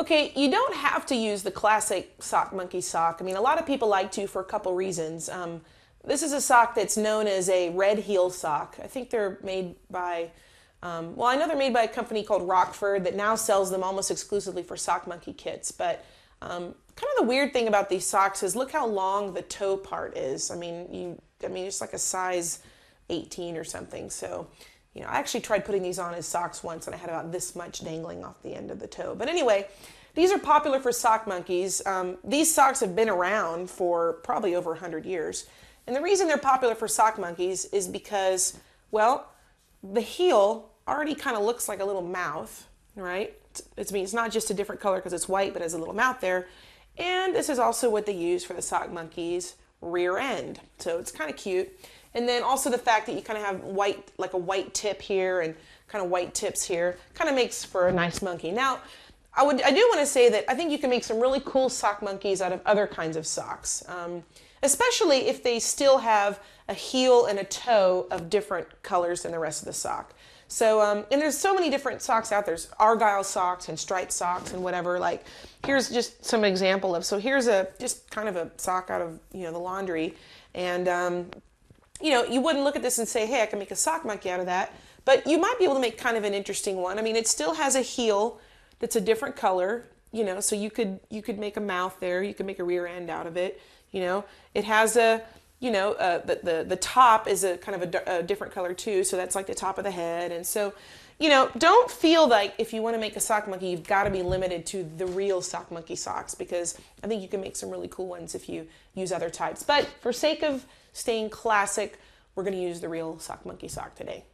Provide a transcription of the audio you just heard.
Okay, you don't have to use the classic sock monkey sock. I mean, a lot of people like to for a couple reasons. This is a sock that's known as a red heel sock. I think they're made by, well, I know they're made by a company called Rockford that now sells them almost exclusively for sock monkey kits. But kind of the weird thing about these socks is look how long the toe part is. I mean, it's like a size 18 or something. So, I actually tried putting these on as socks once and I had about this much dangling off the end of the toe. But anyway, these are popular for sock monkeys. These socks have been around for probably over 100 years. And the reason they're popular for sock monkeys is because, well, the heel already kind of looks like a little mouth, right? It's not just a different color because it's white, but it has a little mouth there. And this is also what they use for the sock monkey's rear end. So it's kind of cute. And then also the fact that you kind of have white, like a white tip here and kind of white tips here, kind of makes for a nice monkey. Now, I do want to say that I think you can make some really cool sock monkeys out of other kinds of socks, especially if they still have a heel and a toe of different colors than the rest of the sock. So, and there's so many different socks out there. There's argyle socks and striped socks and whatever. Like, here's just some example of, so here's just kind of a sock out of, the laundry. And, you wouldn't look at this and say, hey, I can make a sock monkey out of that. But you might be able to make kind of an interesting one. I mean, it still has a heel that's a different color, so you could make a mouth there. You could make a rear end out of it. It has a, the top is a kind of a different color too. So that's like the top of the head. And so, don't feel like if you want to make a sock monkey, you've got to be limited to the real sock monkey socks, because I think you can make some really cool ones if you use other types. But for sake of staying classic, we're going to use the real sock monkey sock today.